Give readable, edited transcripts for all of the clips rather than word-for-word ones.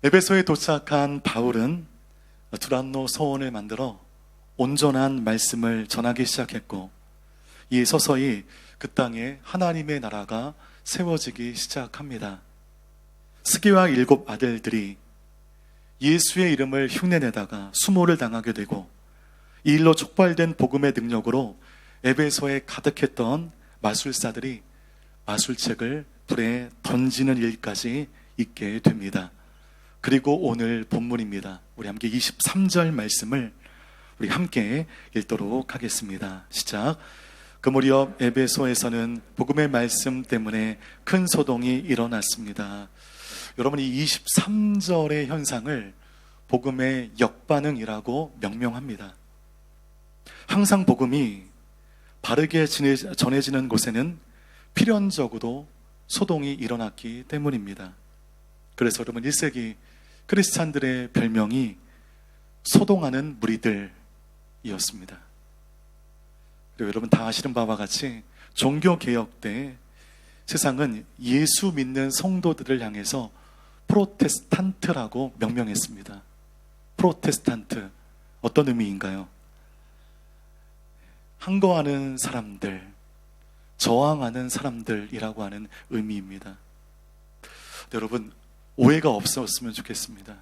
에베소에 도착한 바울은 두란노 서원을 만들어 온전한 말씀을 전하기 시작했고, 이 서서히 그 땅에 하나님의 나라가 세워지기 시작합니다. 스기와 7 아들들이 예수의 이름을 흉내내다가 수모를 당하게 되고, 이 일로 촉발된 복음의 능력으로 에베소에 가득했던 마술사들이 마술책을 불에 던지는 일까지 있게 됩니다. 그리고 오늘 본문입니다. 우리 함께 23절 말씀을 우리 함께 읽도록 하겠습니다. 시작. 그 무렵 에베소에서는 복음의 말씀 때문에 큰 소동이 일어났습니다. 여러분, 이 23절의 현상을 복음의 역반응이라고 명명합니다. 항상 복음이 바르게 전해지는 곳에는 필연적으로 소동이 일어났기 때문입니다. 그래서 여러분, 1세기 크리스찬들의 별명이 소동하는 무리들이었습니다. 그리고 여러분 다 아시는 바와 같이 종교개혁 때 세상은 예수 믿는 성도들을 향해서 프로테스탄트라고 명명했습니다. 프로테스탄트, 어떤 의미인가요? 항거하는 사람들, 저항하는 사람들이라고 하는 의미입니다. 여러분, 오해가 없었으면 좋겠습니다.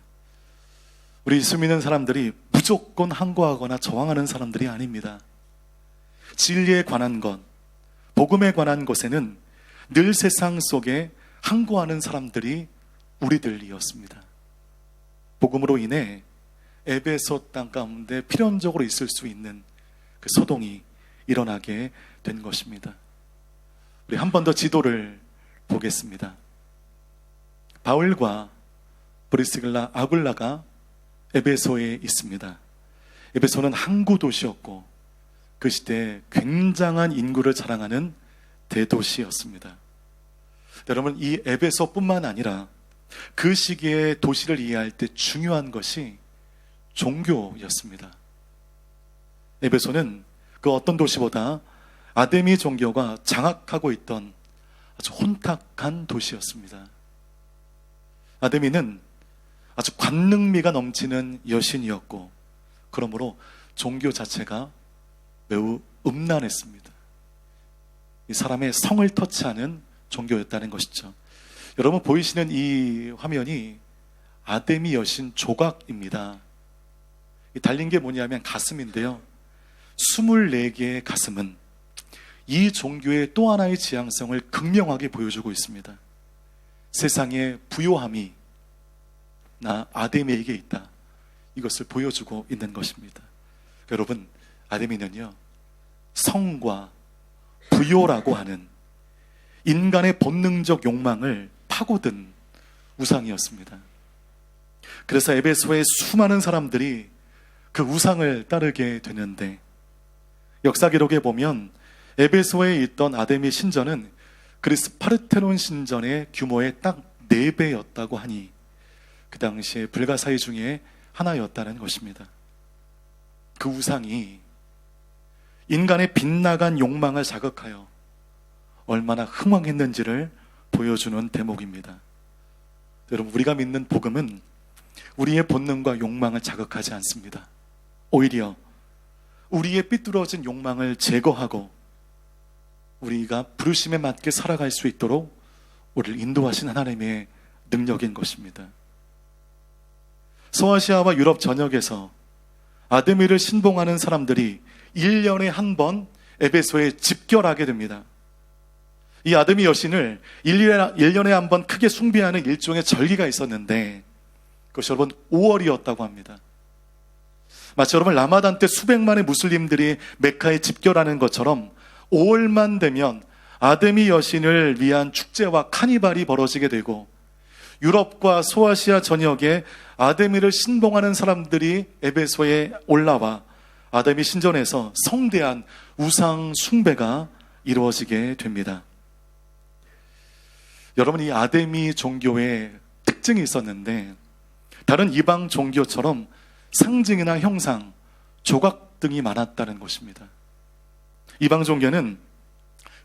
우리 예수 믿는 사람들이 무조건 항거하거나 저항하는 사람들이 아닙니다. 진리에 관한 것, 복음에 관한 것에는 늘 세상 속에 항거하는 사람들이 우리들이었습니다. 복음으로 인해 에베소 땅 가운데 필연적으로 있을 수 있는 그 소동이 일어나게 된 것입니다. 우리 한 번 더 지도를 보겠습니다. 바울과 브리스길라, 아굴라가 에베소에 있습니다. 에베소는 항구 도시였고 그 시대에 굉장한 인구를 자랑하는 대도시였습니다. 여러분, 이 에베소뿐만 아니라 그 시기의 도시를 이해할 때 중요한 것이 종교였습니다. 에베소는 그 어떤 도시보다 아데미 종교가 장악하고 있던 아주 혼탁한 도시였습니다. 아데미는 아주 관능미가 넘치는 여신이었고, 그러므로 종교 자체가 매우 음란했습니다. 이 사람의 성을 터치하는 종교였다는 것이죠. 여러분 보이시는 이 화면이 아데미 여신 조각입니다. 달린 게 뭐냐면 가슴인데요. 24개의 가슴은 이 종교의 또 하나의 지향성을 극명하게 보여주고 있습니다. 세상의 부요함이 나 아데미에게 있다, 이것을 보여주고 있는 것입니다. 여러분, 아데미는요, 성과 부요라고 하는 인간의 본능적 욕망을 파고든 우상이었습니다. 그래서 에베소의 수많은 사람들이 그 우상을 따르게 되는데, 역사 기록에 보면 에베소에 있던 아데미 신전은 그리스 파르테논 신전의 규모의 딱 4배였다고 하니 그 당시에 불가사의 중에 하나였다는 것입니다. 그 우상이 인간의 빗나간 욕망을 자극하여 얼마나 흥왕했는지를 보여주는 대목입니다. 여러분, 우리가 믿는 복음은 우리의 본능과 욕망을 자극하지 않습니다. 오히려 우리의 삐뚤어진 욕망을 제거하고 우리가 부르심에 맞게 살아갈 수 있도록 우리를 인도하신 하나님의 능력인 것입니다. 소아시아와 유럽 전역에서 아데미를 신봉하는 사람들이 1년에 한 번 에베소에 집결하게 됩니다. 이 아데미 여신을 1년에 한 번 크게 숭배하는 일종의 절기가 있었는데, 그것이 여러분 5월이었다고 합니다. 마치 여러분 라마단 때 수백만의 무슬림들이 메카에 집결하는 것처럼 5월만 되면 아데미 여신을 위한 축제와 카니발이 벌어지게 되고, 유럽과 소아시아 전역에 아데미를 신봉하는 사람들이 에베소에 올라와 아데미 신전에서 성대한 우상 숭배가 이루어지게 됩니다. 여러분, 이 아데미 종교의 특징이 있었는데, 다른 이방 종교처럼 상징이나 형상, 조각 등이 많았다는 것입니다. 이방 종교는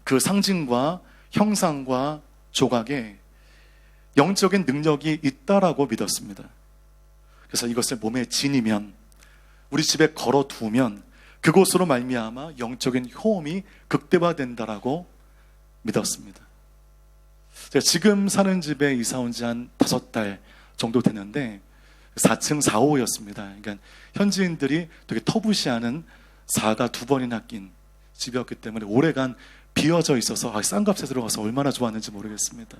그 상징과 형상과 조각에 영적인 능력이 있다라고 믿었습니다. 그래서 이것을 몸에 지니면, 우리 집에 걸어두면 그곳으로 말미암아 영적인 효험이 극대화된다라고 믿었습니다. 제가 지금 사는 집에 이사 온 지 한 5달 정도 됐는데 4층 4호였습니다. 그러니까 현지인들이 되게 터부시하는 4가 2번이나 낀 집이었기 때문에 오래간 비어져 있어서 싼 값에 들어가서 얼마나 좋았는지 모르겠습니다.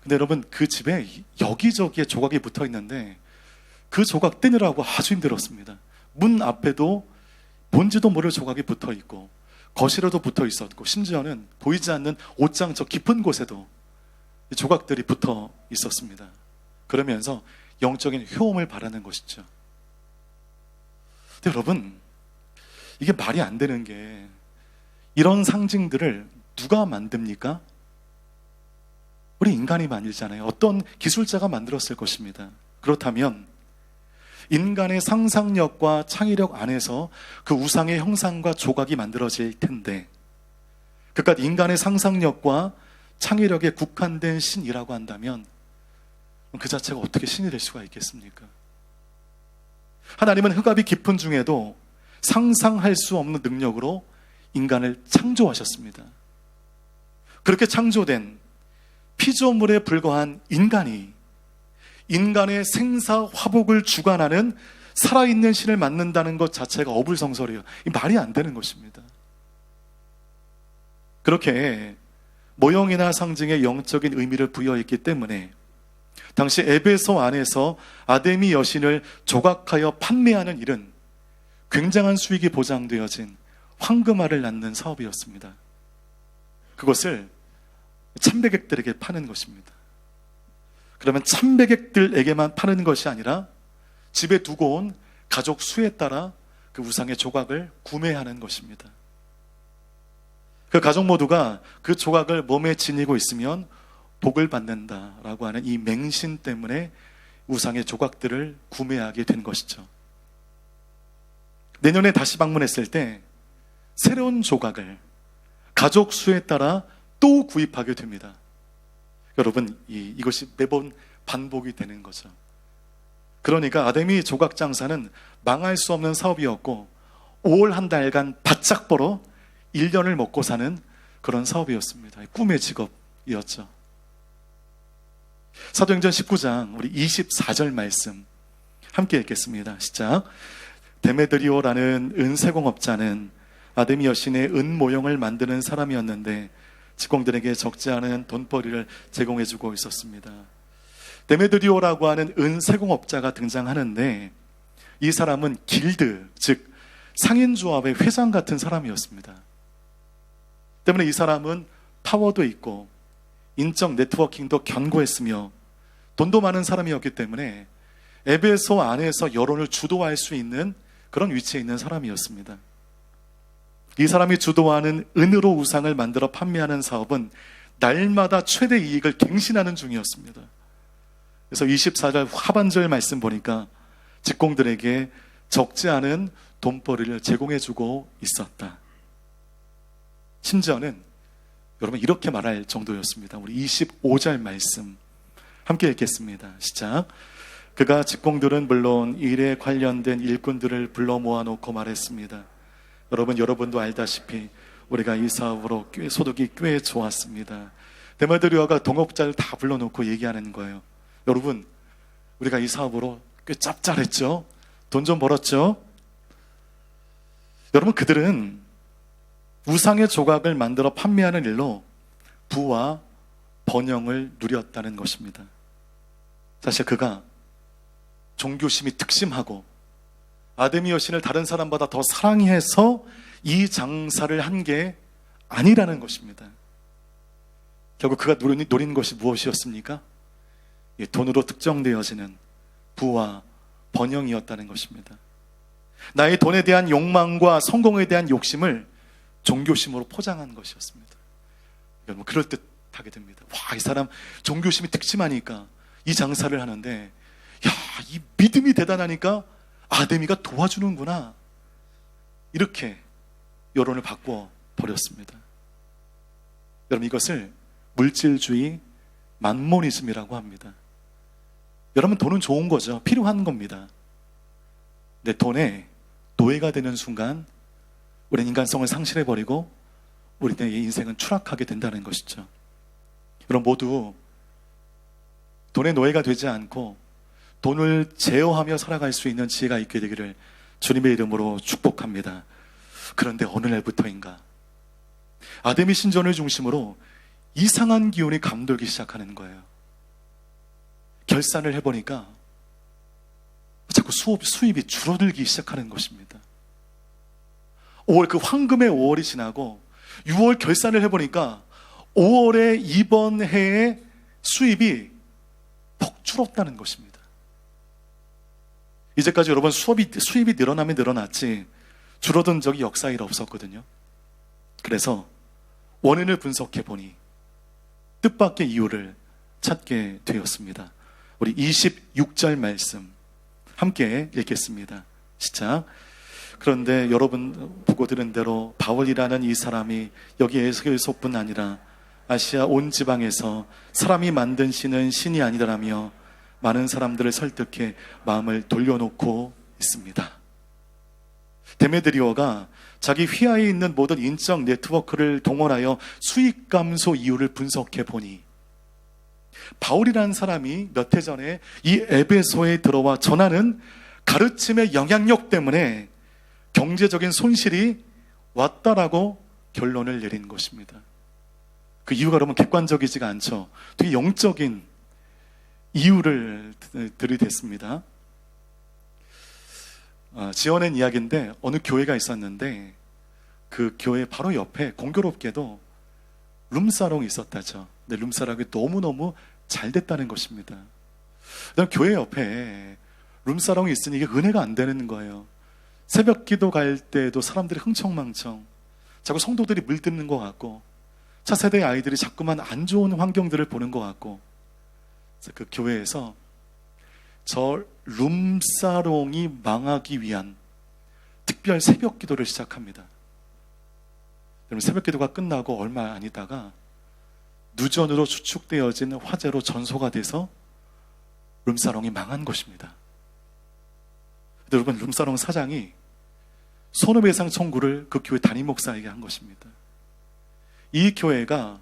근데 여러분, 그 집에 여기저기에 조각이 붙어 있는데 그 조각 떼느라고 아주 힘들었습니다. 문 앞에도 뭔지도 모를 조각이 붙어 있고, 거실에도 붙어 있었고, 심지어는 보이지 않는 옷장 저 깊은 곳에도 조각들이 붙어 있었습니다. 그러면서 영적인 효험을 바라는 것이죠. 근데 여러분, 이게 말이 안 되는 게, 이런 상징들을 누가 만듭니까? 우리 인간이 만들잖아요. 어떤 기술자가 만들었을 것입니다. 그렇다면 인간의 상상력과 창의력 안에서 그 우상의 형상과 조각이 만들어질 텐데, 그깟 인간의 상상력과 창의력에 국한된 신이라고 한다면 그 자체가 어떻게 신이 될 수가 있겠습니까? 하나님은 흑암이 깊은 중에도 상상할 수 없는 능력으로 인간을 창조하셨습니다. 그렇게 창조된 피조물에 불과한 인간이 인간의 생사화복을 주관하는 살아있는 신을 만든다는 것 자체가 어불성설이에요. 이 말이 안 되는 것입니다. 그렇게 모형이나 상징에 영적인 의미를 부여했기 때문에 당시 에베소 안에서 아데미 여신을 조각하여 판매하는 일은 굉장한 수익이 보장되어진 황금알을 낳는 사업이었습니다. 그것을 참배객들에게 파는 것입니다. 그러면 참배객들에게만 파는 것이 아니라 집에 두고 온 가족 수에 따라 그 우상의 조각을 구매하는 것입니다. 그 가족 모두가 그 조각을 몸에 지니고 있으면 복을 받는다라고 하는 이 맹신 때문에 우상의 조각들을 구매하게 된 것이죠. 내년에 다시 방문했을 때 새로운 조각을 가족 수에 따라 또 구입하게 됩니다. 여러분, 이것이 매번 반복이 되는 거죠. 그러니까 아데미 조각 장사는 망할 수 없는 사업이었고 5월 한 달간 바짝 벌어 1년을 먹고 사는 그런 사업이었습니다. 꿈의 직업이었죠. 사도행전 19장 우리 24절 말씀 함께 읽겠습니다. 시작. 데메드리오라는 은세공업자는 아데미 여신의 은 모형을 만드는 사람이었는데 직공들에게 적지 않은 돈벌이를 제공해주고 있었습니다. 데메드리오라고 하는 은세공업자가 등장하는데 이 사람은 길드, 즉 상인조합의 회장 같은 사람이었습니다. 때문에 이 사람은 파워도 있고 인적 네트워킹도 견고했으며 돈도 많은 사람이었기 때문에 에베소 안에서 여론을 주도할 수 있는 그런 위치에 있는 사람이었습니다. 이 사람이 주도하는 은으로 우상을 만들어 판매하는 사업은 날마다 최대 이익을 갱신하는 중이었습니다. 그래서 24절 하반절 말씀 보니까 직공들에게 적지 않은 돈벌이를 제공해주고 있었다. 심지어는 여러분 이렇게 말할 정도였습니다. 우리 25절 말씀 함께 읽겠습니다. 시작. 그가 직공들은 물론 일에 관련된 일꾼들을 불러 모아놓고 말했습니다. 여러분도 알다시피 우리가 이 사업으로 소득이 꽤 좋았습니다. 데메드리오가 동업자를 다 불러놓고 얘기하는 거예요. 여러분, 우리가 이 사업으로 꽤 짭짤했죠? 돈 좀 벌었죠? 여러분, 그들은 우상의 조각을 만들어 판매하는 일로 부와 번영을 누렸다는 것입니다. 사실 그가 종교심이 특심하고 아데미 여신을 다른 사람보다 더 사랑해서 이 장사를 한 게 아니라는 것입니다. 결국 그가 노린 것이 무엇이었습니까? 돈으로 특정되어지는 부와 번영이었다는 것입니다. 나의 돈에 대한 욕망과 성공에 대한 욕심을 종교심으로 포장한 것이었습니다. 여러분, 그럴듯하게 됩니다. 와, 이 사람 종교심이 특심하니까 이 장사를 하는데, 야, 이 믿음이 대단하니까 아데미가 도와주는구나. 이렇게 여론을 바꿔 버렸습니다. 여러분, 이것을 물질주의, 만모니즘이라고 합니다. 여러분, 돈은 좋은 거죠. 필요한 겁니다. 내 돈에 노예가 되는 순간 우리는 인간성을 상실해버리고 우리의 인생은 추락하게 된다는 것이죠. 여러분, 모두 돈의 노예가 되지 않고 돈을 제어하며 살아갈 수 있는 지혜가 있게 되기를 주님의 이름으로 축복합니다. 그런데 어느 날부터인가 아담이 신전을 중심으로 이상한 기운이 감돌기 시작하는 거예요. 결산을 해보니까 자꾸 수입이 줄어들기 시작하는 것입니다. 5월, 그 황금의 5월이 지나고 6월 결산을 해보니까 5월에 이번 해의 수입이 퍽 줄었다는 것입니다. 이제까지 여러분, 수입이 늘어나면 늘어났지 줄어든 적이 역사에 없었거든요. 그래서 원인을 분석해 보니 뜻밖의 이유를 찾게 되었습니다. 우리 26절 말씀 함께 읽겠습니다. 시작. 그런데 여러분 보고 들은 대로 바울이라는 이 사람이 여기 에베소뿐 아니라 아시아 온 지방에서 사람이 만든 신은 신이 아니더라며 많은 사람들을 설득해 마음을 돌려놓고 있습니다. 데메드리오가 자기 휘하에 있는 모든 인적 네트워크를 동원하여 수익 감소 이유를 분석해 보니 바울이라는 사람이 몇 해 전에 이 에베소에 들어와 전하는 가르침의 영향력 때문에 경제적인 손실이 왔다라고 결론을 내린 것입니다. 그 이유가 여러분 객관적이지가 않죠. 되게 영적인 이유를 들이댔습니다. 지어낸 이야기인데 어느 교회가 있었는데 그 교회 바로 옆에 공교롭게도 룸사롱이 있었다죠. 근데 룸사롱이 너무너무 잘 됐다는 것입니다. 그다음 교회 옆에 룸사롱이 있으니 이게 은혜가 안 되는 거예요. 새벽 기도 갈 때도 사람들이 흥청망청 자꾸 성도들이 물드는 것 같고 차세대의 아이들이 자꾸만 안 좋은 환경들을 보는 것 같고 그 교회에서 저 룸사롱이 망하기 위한 특별 새벽 기도를 시작합니다. 여러분, 새벽 기도가 끝나고 얼마 아니다가 누전으로 추측되어진 화재로 전소가 돼서 룸사롱이 망한 것입니다. 여러분, 룸사롱 사장이 손해배상 청구를 그 교회 담임 목사에게 한 것입니다. 이 교회가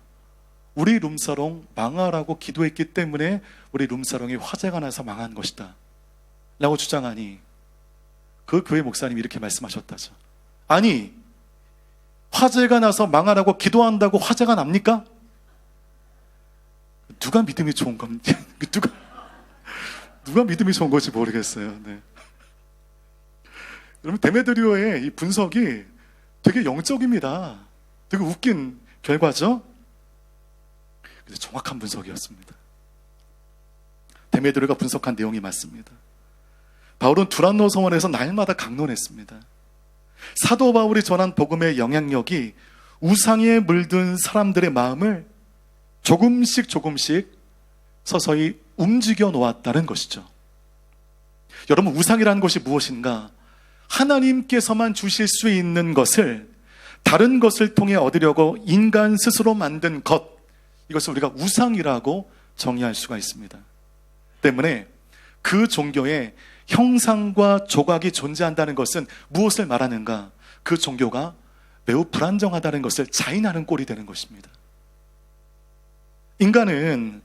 우리 룸사롱 망하라고 기도했기 때문에 우리 룸사롱이 화재가 나서 망한 것이다 라고 주장하니 그 교회 목사님이 이렇게 말씀하셨다죠. 아니, 화재가 나서 망하라고 기도한다고 화재가 납니까? 누가 믿음이 좋은 건지 누가 믿음이 좋은 건지 모르겠어요. 네. 여러분, 데메드리오의 이 분석이 되게 영적입니다. 되게 웃긴 결과죠. 근데 정확한 분석이었습니다. 데메드리오가 분석한 내용이 맞습니다. 바울은 두란노 성원에서 날마다 강론했습니다. 사도 바울이 전한 복음의 영향력이 우상에 물든 사람들의 마음을 조금씩 서서히 움직여 놓았다는 것이죠. 여러분, 우상이라는 것이 무엇인가? 하나님께서만 주실 수 있는 것을 다른 것을 통해 얻으려고 인간 스스로 만든 것, 이것을 우리가 우상이라고 정의할 수가 있습니다. 때문에 그 종교에 형상과 조각이 존재한다는 것은 무엇을 말하는가? 그 종교가 매우 불안정하다는 것을 자인하는 꼴이 되는 것입니다. 인간은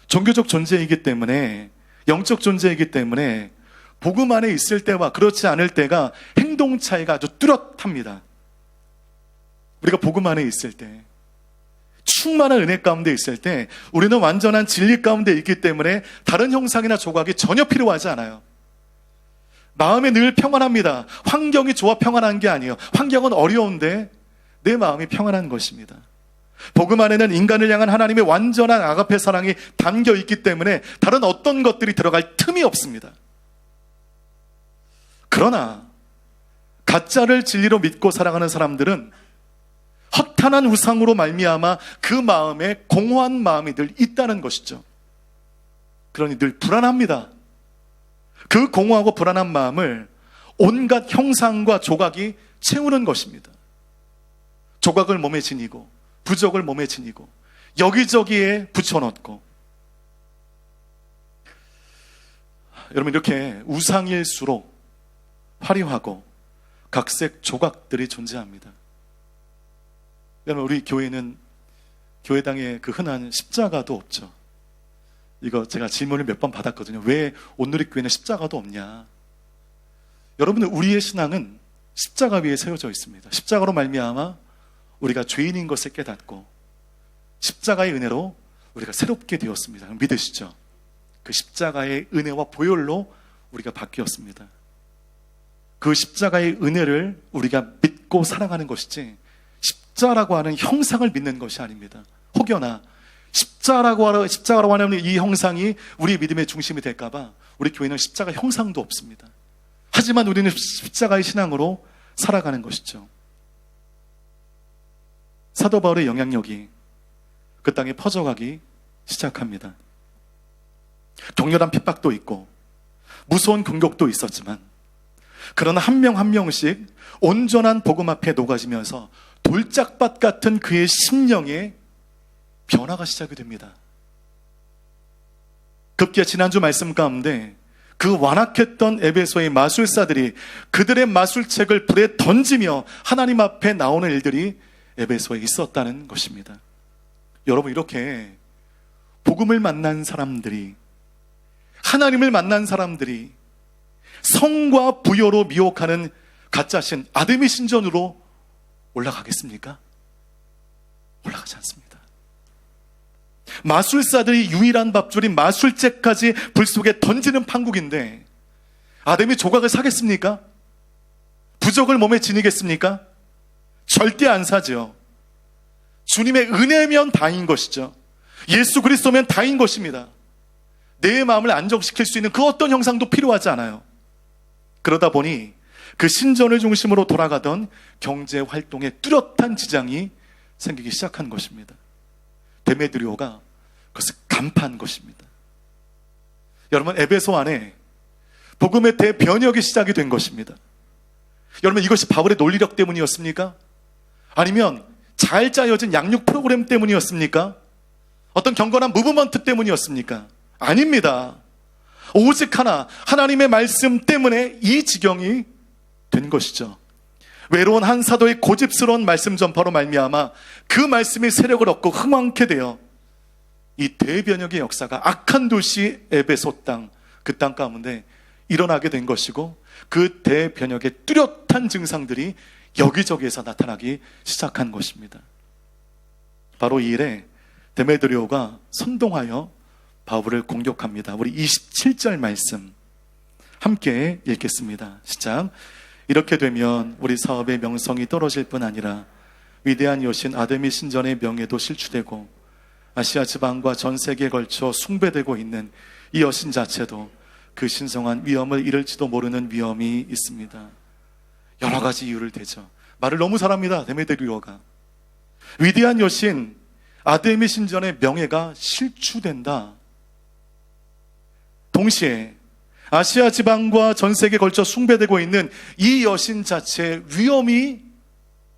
종교적 존재이기 때문에, 영적 존재이기 때문에 복음 안에 있을 때와 그렇지 않을 때가 행동 차이가 아주 뚜렷합니다. 우리가 복음 안에 있을 때, 충만한 은혜 가운데 있을 때 우리는 완전한 진리 가운데 있기 때문에 다른 형상이나 조각이 전혀 필요하지 않아요. 마음이 늘 평안합니다. 환경이 좋아 평안한 게 아니에요. 환경은 어려운데 내 마음이 평안한 것입니다. 복음 안에는 인간을 향한 하나님의 완전한 아가페 사랑이 담겨 있기 때문에 다른 어떤 것들이 들어갈 틈이 없습니다. 그러나 가짜를 진리로 믿고 살아가는 사람들은 허탄한 우상으로 말미암아 그 마음에 공허한 마음이 늘 있다는 것이죠. 그러니 늘 불안합니다. 그 공허하고 불안한 마음을 온갖 형상과 조각이 채우는 것입니다. 조각을 몸에 지니고 부적을 몸에 지니고 여기저기에 붙여놓고 여러분, 이렇게 우상일수록 화려하고 각색 조각들이 존재합니다. 여러분, 우리 교회는 교회당에 그 흔한 십자가도 없죠. 이거 제가 질문을 몇 번 받았거든요. 왜 온누리교회는 십자가도 없냐? 여러분, 우리의 신앙은 십자가 위에 세워져 있습니다. 십자가로 말미암아 우리가 죄인인 것을 깨닫고 십자가의 은혜로 우리가 새롭게 되었습니다. 믿으시죠? 그 십자가의 은혜와 보혈로 우리가 바뀌었습니다. 그 십자가의 은혜를 우리가 믿고 사랑하는 것이지 십자라고 하는 형상을 믿는 것이 아닙니다. 혹여나 십자라고 하는 이 형상이 우리 믿음의 중심이 될까봐 우리 교회는 십자가 형상도 없습니다. 하지만 우리는 십자가의 신앙으로 살아가는 것이죠. 사도 바울의 영향력이 그 땅에 퍼져가기 시작합니다. 격렬한 핍박도 있고 무서운 공격도 있었지만, 그러나 한 명 한 명씩 온전한 복음 앞에 녹아지면서 돌짝밭 같은 그의 심령에 변화가 시작이 됩니다. 급기야 지난주 말씀 가운데 그 완악했던 에베소의 마술사들이 그들의 마술책을 불에 던지며 하나님 앞에 나오는 일들이 에베소에 있었다는 것입니다. 여러분, 이렇게 복음을 만난 사람들이, 하나님을 만난 사람들이 성과 부여로 미혹하는 가짜신 아데미 신전으로 올라가겠습니까? 올라가지 않습니다. 마술사들이 유일한 밥줄인 마술책까지 불 속에 던지는 판국인데 아데미 조각을 사겠습니까? 부적을 몸에 지니겠습니까? 절대 안 사죠. 주님의 은혜면 다인 것이죠. 예수 그리스도면 다인 것입니다. 내 마음을 안정시킬 수 있는 그 어떤 형상도 필요하지 않아요. 그러다 보니 그 신전을 중심으로 돌아가던 경제 활동에 뚜렷한 지장이 생기기 시작한 것입니다. 데메드리오가 그것을 간파한 것입니다. 여러분, 에베소 안에 복음의 대변혁이 시작이 된 것입니다. 여러분, 이것이 바울의 논리력 때문이었습니까? 아니면 잘 짜여진 양육 프로그램 때문이었습니까? 어떤 경건한 무브먼트 때문이었습니까? 아닙니다. 오직 하나, 하나님의 말씀 때문에 이 지경이 된 것이죠. 외로운 한 사도의 고집스러운 말씀 전파로 말미암아 그 말씀이 세력을 얻고 흥왕케 되어 이 대변혁의 역사가 악한 도시 에베소 땅, 그 땅 가운데 일어나게 된 것이고, 그 대변혁의 뚜렷한 증상들이 여기저기에서 나타나기 시작한 것입니다. 바로 이 일에 데메드리오가 선동하여 바울을 공격합니다. 우리 27절 말씀 함께 읽겠습니다. 시작. 이렇게 되면 우리 사업의 명성이 떨어질 뿐 아니라 위대한 여신 아데미 신전의 명예도 실추되고 아시아 지방과 전 세계에 걸쳐 숭배되고 있는 이 여신 자체도 그 신성한 위엄을 잃을지도 모르는 위엄이 있습니다. 여러 가지 이유를 대죠. 말을 너무 잘합니다. 데메드리오가. 위대한 여신 아데미 신전의 명예가 실추된다. 동시에 아시아 지방과 전 세계에 걸쳐 숭배되고 있는 이 여신 자체의 위엄이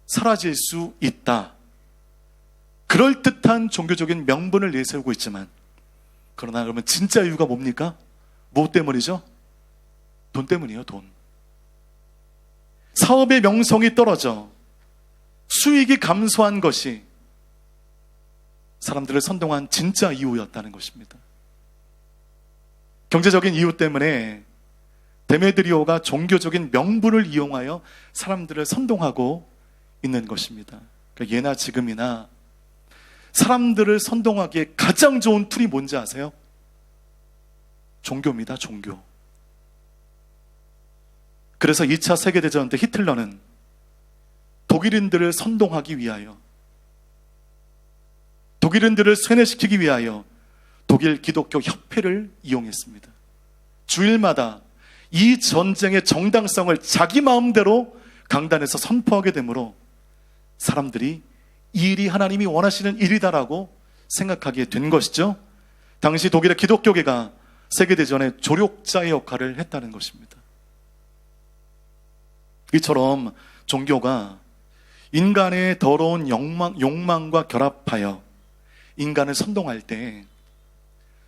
사라질 수 있다. 그럴듯한 종교적인 명분을 내세우고 있지만, 그러나 그러면 진짜 이유가 뭡니까? 뭐 때문이죠? 돈 때문이에요. 돈. 사업의 명성이 떨어져 수익이 감소한 것이 사람들을 선동한 진짜 이유였다는 것입니다. 경제적인 이유 때문에 데메드리오가 종교적인 명분을 이용하여 사람들을 선동하고 있는 것입니다. 그러니까 예나 지금이나 사람들을 선동하기에 가장 좋은 툴이 뭔지 아세요? 종교입니다. 종교. 그래서 2차 세계대전 때 히틀러는 독일인들을 선동하기 위하여, 독일인들을 쇠뇌시키기 위하여 독일 기독교 협회를 이용했습니다. 주일마다 이 전쟁의 정당성을 자기 마음대로 강단에서 선포하게 되므로 사람들이 이 일이 하나님이 원하시는 일이다라고 생각하게 된 것이죠. 당시 독일의 기독교계가 세계대전의 조력자의 역할을 했다는 것입니다. 이처럼 종교가 인간의 더러운 욕망과 결합하여 인간을 선동할 때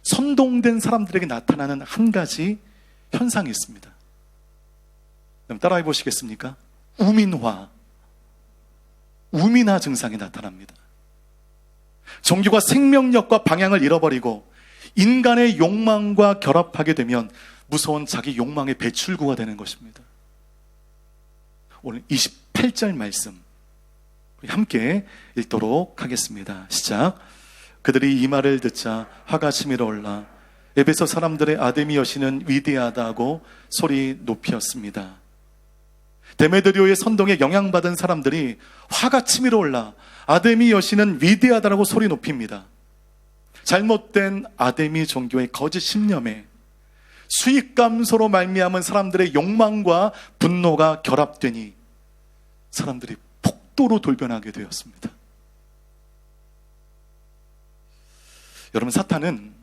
선동된 사람들에게 나타나는 한 가지 현상이 있습니다. 그럼 따라해 보시겠습니까? 우민화 증상이 나타납니다. 종교가 생명력과 방향을 잃어버리고 인간의 욕망과 결합하게 되면 무서운 자기 욕망의 배출구가 되는 것입니다. 오늘 28절 말씀 우리 함께 읽도록 하겠습니다. 시작. 그들이 이 말을 듣자 화가 치밀어 올라 에베소 사람들의 아데미 여신은 위대하다고 소리 높였습니다. 데메드리오의 선동에 영향받은 사람들이 화가 치밀어 올라 아데미 여신은 위대하다라고 소리 높입니다. 잘못된 아데미 종교의 거짓 신념에 수익 감소로 말미암은 사람들의 욕망과 분노가 결합되니 사람들이 폭도로 돌변하게 되었습니다. 여러분, 사탄은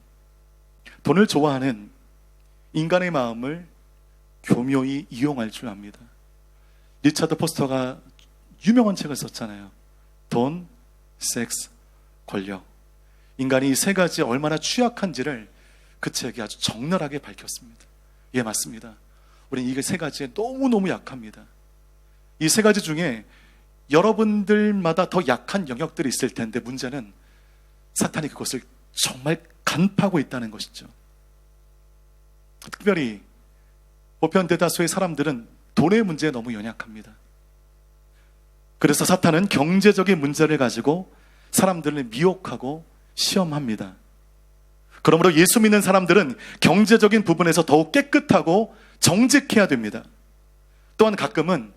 돈을 좋아하는 인간의 마음을 교묘히 이용할 줄 압니다. 리차드 포스터가 유명한 책을 썼잖아요. 돈, 섹스, 권력. 인간이 이 세 가지에 얼마나 취약한지를 그 책이 아주 적나라하게 밝혔습니다. 예, 맞습니다. 우리는 이 세 가지에 너무너무 약합니다. 이 세 가지 중에 여러분들마다 더 약한 영역들이 있을 텐데 문제는 사탄이 그것을 정말 간파하고 있다는 것이죠. 특별히 보편 대다수의 사람들은 돈의 문제에 너무 연약합니다. 그래서 사탄은 경제적인 문제를 가지고 사람들을 미혹하고 시험합니다. 그러므로 예수 믿는 사람들은 경제적인 부분에서 더욱 깨끗하고 정직해야 됩니다. 또한 가끔은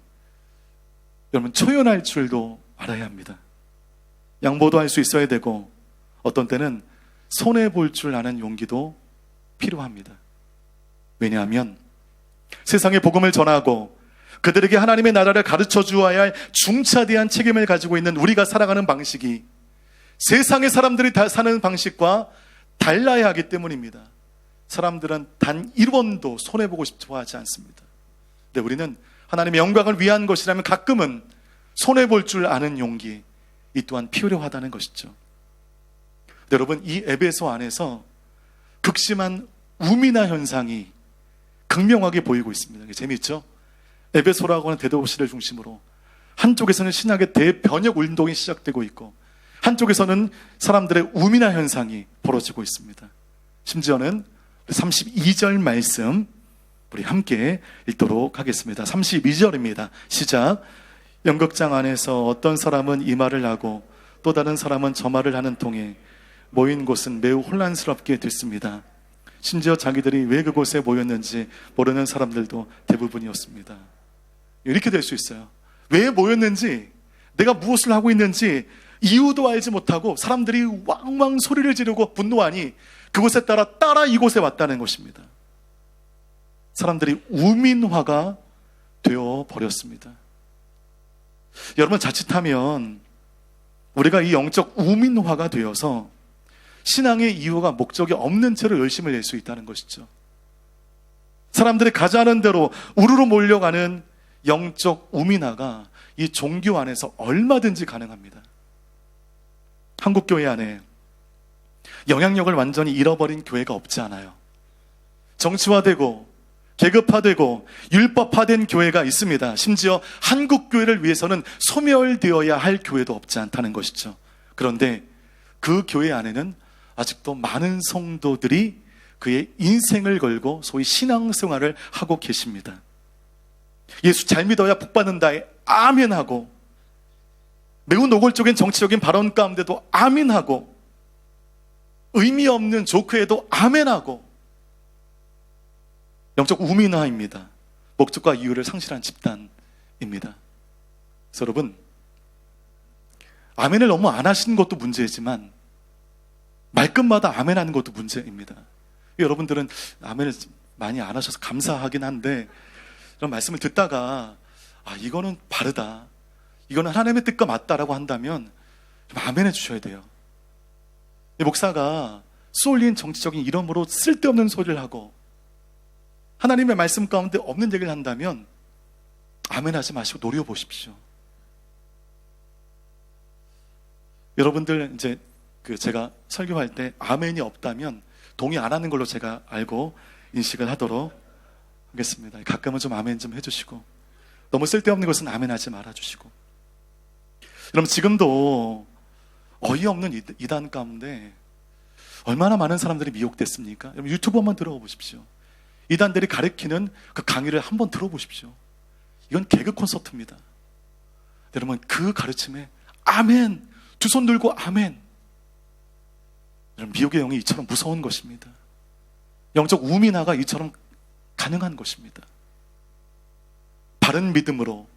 여러분 초연할 줄도 알아야 합니다. 양보도 할 수 있어야 되고 어떤 때는 손해볼 줄 아는 용기도 필요합니다. 왜냐하면 세상에 복음을 전하고 그들에게 하나님의 나라를 가르쳐 주어야 할 중차대한 책임을 가지고 있는 우리가 살아가는 방식이 세상의 사람들이 다 사는 방식과 달라야 하기 때문입니다. 사람들은 단 1원도 손해보고 싶어 하지 않습니다. 근데 우리는 하나님의 영광을 위한 것이라면 가끔은 손해볼 줄 아는 용기, 이 또한 필요하다는 것이죠. 여러분, 이 에베소 안에서 극심한 우민화 현상이 극명하게 보이고 있습니다. 재미있죠? 에베소라고 하는 대도시를 중심으로 한쪽에서는 신학의 대변혁 운동이 시작되고 있고 한쪽에서는 사람들의 우민화 현상이 벌어지고 있습니다. 심지어는 32절 말씀 우리 함께 읽도록 하겠습니다. 32절입니다. 시작. 연극장 안에서 어떤 사람은 이 말을 하고 또 다른 사람은 저 말을 하는 통에 모인 곳은 매우 혼란스럽게 됐습니다. 심지어 자기들이 왜 그곳에 모였는지 모르는 사람들도 대부분이었습니다. 이렇게 될 수 있어요. 왜 모였는지, 내가 무엇을 하고 있는지 이유도 알지 못하고 사람들이 왕왕 소리를 지르고 분노하니 그곳에 따라 이곳에 왔다는 것입니다. 사람들이 우민화가 되어 버렸습니다. 여러분, 자칫하면 우리가 이 영적 우민화가 되어서 신앙의 이유가 목적이 없는 채로 열심을 낼 수 있다는 것이죠. 사람들이 가자는 대로 우르르 몰려가는 영적 우민화가 이 종교 안에서 얼마든지 가능합니다. 한국교회 안에 영향력을 완전히 잃어버린 교회가 없지 않아요. 정치화되고 계급화되고 율법화된 교회가 있습니다. 심지어 한국교회를 위해서는 소멸되어야 할 교회도 없지 않다는 것이죠. 그런데 그 교회 안에는 아직도 많은 성도들이 그의 인생을 걸고 소위 신앙생활을 하고 계십니다. 예수 잘 믿어야 복받는다에 아멘하고 매우 노골적인 정치적인 발언 가운데도 아멘하고 의미 없는 조크에도 아멘하고 영적 우민화입니다. 목적과 이유를 상실한 집단입니다. 그래서 여러분, 아멘을 너무 안 하시는 것도 문제지만 말끝마다 아멘하는 것도 문제입니다. 여러분들은 아멘을 많이 안 하셔서 감사하긴 한데 이런 말씀을 듣다가 이거는 바르다, 이거는 하나님의 뜻과 맞다라고 한다면 좀 아멘해 주셔야 돼요. 이 목사가 쏠린 정치적인 이름으로 쓸데없는 소리를 하고 하나님의 말씀 가운데 없는 얘기를 한다면 아멘하지 마시고 노려보십시오. 여러분들 이제 제가 설교할 때 아멘이 없다면 동의 안 하는 걸로 제가 알고 인식을 하도록 알겠습니다. 가끔은 좀 아멘 좀 해주시고, 너무 쓸데없는 것은 아멘 하지 말아주시고. 여러분, 지금도 어이없는 이단 가운데 얼마나 많은 사람들이 미혹됐습니까? 여러분, 유튜브 한번 들어가 보십시오. 이단들이 가르치는 그 강의를 한번 들어보십시오. 이건 개그 콘서트입니다. 여러분, 그 가르침에 아멘, 두 손 들고 아멘. 여러분, 미혹의 영이 이처럼 무서운 것입니다. 영적 우민화가 이처럼 가능한 것입니다. 바른 믿음으로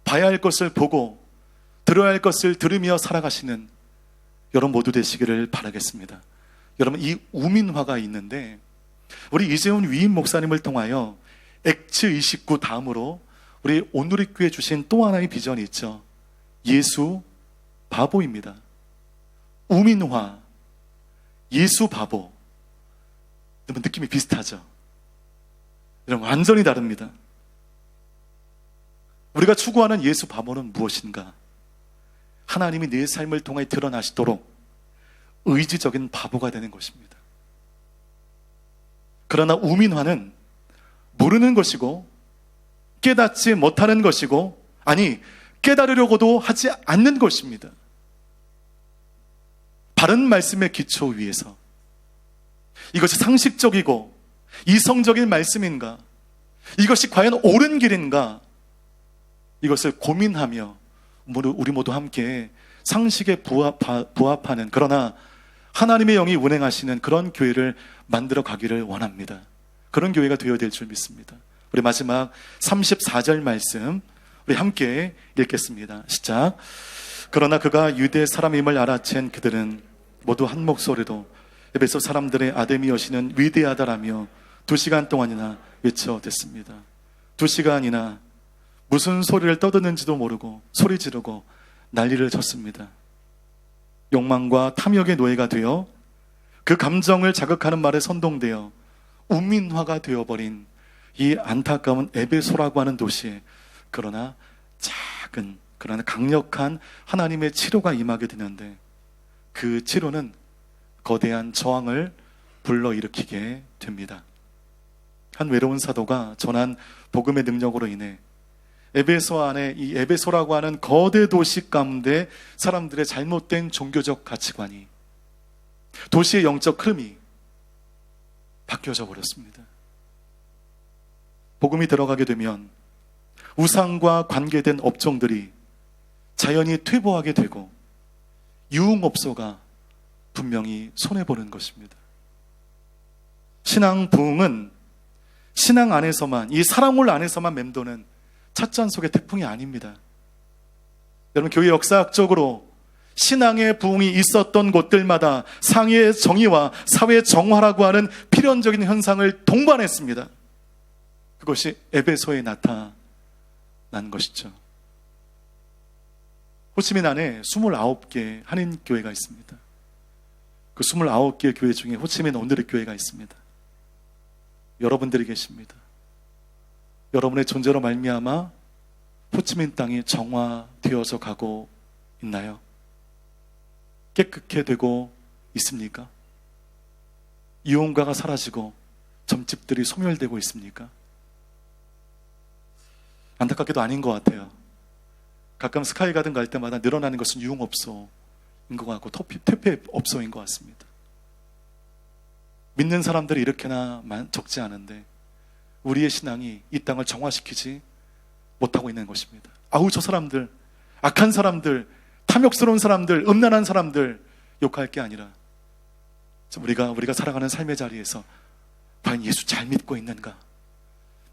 봐야 할 것을 보고 들어야 할 것을 들으며 살아가시는 여러분 모두 되시기를 바라겠습니다. 여러분, 이 우민화가 있는데 우리 이재훈 위임 목사님을 통하여 액츠 29 다음으로 우리 온누리교회 주신 또 하나의 비전이 있죠. 예수 바보입니다. 우민화, 예수 바보. 여러분, 느낌이 비슷하죠? 여러분, 완전히 다릅니다. 우리가 추구하는 예수 바보는 무엇인가? 하나님이 내 삶을 통해 드러나시도록 의지적인 바보가 되는 것입니다. 그러나 우민화는 모르는 것이고 깨닫지 못하는 것이고, 아니, 깨달으려고도 하지 않는 것입니다. 바른 말씀의 기초 위에서 이것이 상식적이고 이성적인 말씀인가, 이것이 과연 옳은 길인가, 이것을 고민하며 우리 모두 함께 상식에 부합하는, 그러나 하나님의 영이 운행하시는 그런 교회를 만들어 가기를 원합니다. 그런 교회가 되어야 될 줄 믿습니다. 우리 마지막 34절 말씀 우리 함께 읽겠습니다. 시작. 그러나 그가 유대 사람임을 알아챈 그들은 모두 한 목소리로 에베소 사람들의 아데미 여신은 위대하다라며 2시간 동안이나 외쳐댔습니다. 2시간이나 무슨 소리를 떠드는지도 모르고 소리 지르고 난리를 쳤습니다. 욕망과 탐욕의 노예가 되어 그 감정을 자극하는 말에 선동되어 우민화가 되어버린 이 안타까운 에베소라고 하는 도시에, 그러나 작은, 그러나 강력한 하나님의 치료가 임하게 되는데, 그 치료는 거대한 저항을 불러일으키게 됩니다. 한 외로운 사도가 전한 복음의 능력으로 인해 에베소 안에, 이 에베소라고 하는 거대 도시 가운데 사람들의 잘못된 종교적 가치관이, 도시의 영적 흐름이 바뀌어져 버렸습니다. 복음이 들어가게 되면 우상과 관계된 업종들이 자연히 퇴보하게 되고 유흥업소가 분명히 손해보는 것입니다. 신앙 부흥은 신앙 안에서만, 이 사랑홀 안에서만 맴도는 찻잔 속의 태풍이 아닙니다. 여러분, 교회 역사학적으로 신앙의 부흥이 있었던 곳들마다 상의 정의와 사회 정화라고 하는 필연적인 현상을 동반했습니다. 그것이 에베소에 나타난 것이죠. 호치민 안에 29개 한인교회가 있습니다. 그 29개 교회 중에 호치민 온누리 교회가 있습니다. 여러분들이 계십니다. 여러분의 존재로 말미암아 호치민 땅이 정화되어져 가고 있나요? 깨끗해 되고 있습니까? 이용가가 사라지고 점집들이 소멸되고 있습니까? 안타깝게도 아닌 것 같아요. 가끔 스카이가든 갈 때마다 늘어나는 것은 유흥업소인 것 같고 퇴폐업소인 것 같습니다. 믿는 사람들이 이렇게나 적지 않은데 우리의 신앙이 이 땅을 정화시키지 못하고 있는 것입니다. 아우, 저 사람들, 악한 사람들, 탐욕스러운 사람들, 음란한 사람들 욕할 게 아니라 우리가 살아가는 삶의 자리에서 과연 예수 잘 믿고 있는가,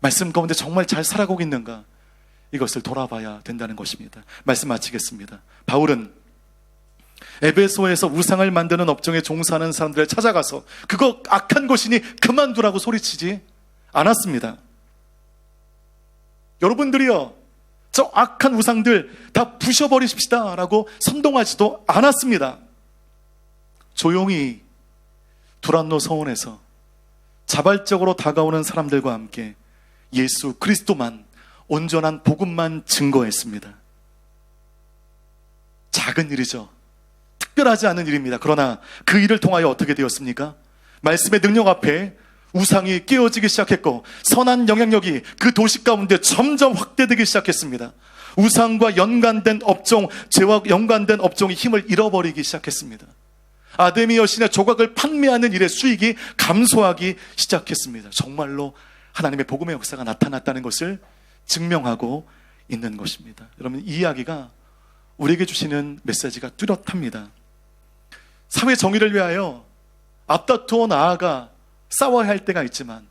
말씀 가운데 정말 잘 살아가고 있는가, 이것을 돌아봐야 된다는 것입니다. 말씀 마치겠습니다. 바울은 에베소에서 우상을 만드는 업종에 종사하는 사람들을 찾아가서 그거 악한 것이니 그만두라고 소리치지 않았습니다. 여러분들이요, 저 악한 우상들 다 부셔버리십시다 라고 선동하지도 않았습니다. 조용히 두란노 서원에서 자발적으로 다가오는 사람들과 함께 예수 그리스도만, 온전한 복음만 증거했습니다. 작은 일이죠. 특별하지 않은 일입니다. 그러나 그 일을 통하여 어떻게 되었습니까? 말씀의 능력 앞에 우상이 깨어지기 시작했고 선한 영향력이 그 도시 가운데 점점 확대되기 시작했습니다. 우상과 연관된 업종, 죄와 연관된 업종이 힘을 잃어버리기 시작했습니다. 아데미 여신의 조각을 판매하는 일의 수익이 감소하기 시작했습니다. 정말로 하나님의 복음의 역사가 나타났다는 것을 증명하고 있는 것입니다. 여러분, 이 이야기가 우리에게 주시는 메시지가 뚜렷합니다. 사회 정의를 위하여 앞다투어 나아가 싸워야 할 때가 있지만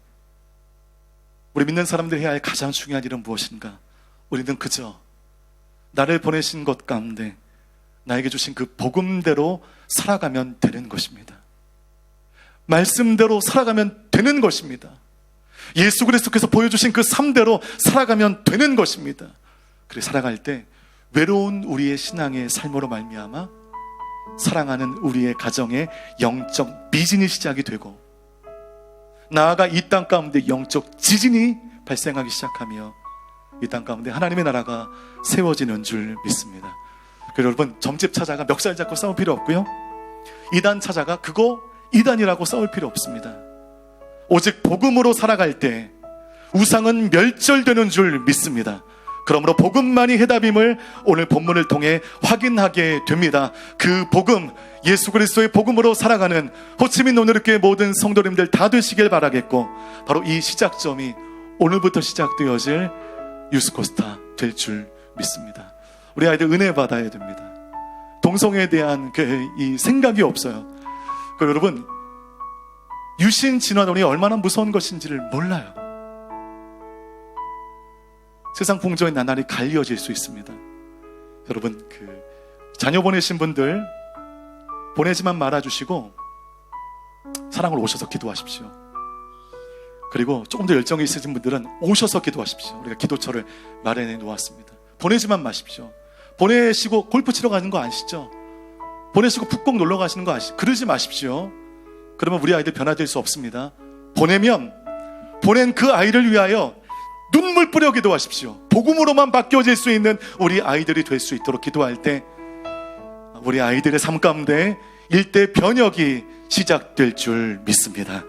우리 믿는 사람들이 해야 할 가장 중요한 일은 무엇인가? 우리는 그저 나를 보내신 것 가운데 나에게 주신 그 복음대로 살아가면 되는 것입니다. 말씀대로 살아가면 되는 것입니다. 예수 그리스도께서 보여주신 그 삶대로 살아가면 되는 것입니다. 그래 살아갈 때 외로운 우리의 신앙의 삶으로 말미암아 사랑하는 우리의 가정의 영적 미진이 시작이 되고 나아가 이 땅 가운데 영적 지진이 발생하기 시작하며 이 땅 가운데 하나님의 나라가 세워지는 줄 믿습니다. 그래서 여러분, 점집 찾아가 멱살 잡고 싸울 필요 없고요, 이단 찾아가 그거 이단이라고 싸울 필요 없습니다. 오직 복음으로 살아갈 때 우상은 멸절되는 줄 믿습니다. 그러므로 복음만이 해답임을 오늘 본문을 통해 확인하게 됩니다. 그 복음, 예수 그리스도의 복음으로 살아가는 호치민 오늘교회 모든 성도님들 다 되시길 바라겠고, 바로 이 시작점이 오늘부터 시작되어질 유스코스타 될 줄 믿습니다. 우리 아이들 은혜 받아야 됩니다. 동성애에 대한 이 생각이 없어요. 여러분, 유신 진화론이 얼마나 무서운 것인지를 몰라요. 세상 풍조에 나날이 갈려질 수 있습니다. 여러분, 자녀 보내신 분들 보내지만 말아주시고 사랑으로 오셔서 기도하십시오. 그리고 조금 더 열정이 있으신 분들은 오셔서 기도하십시오. 우리가 기도처를 마련해 놓았습니다. 보내지만 마십시오. 보내시고 골프 치러 가는 거 아시죠? 보내시고 푹꼭 놀러 가시는 거 아시죠? 그러지 마십시오. 그러면 우리 아이들 변화될 수 없습니다. 보내면 보낸 그 아이를 위하여 눈물 뿌려 기도하십시오. 복음으로만 바뀌어질 수 있는 우리 아이들이 될 수 있도록 기도할 때 우리 아이들의 삶 가운데 일대 변혁이 시작될 줄 믿습니다.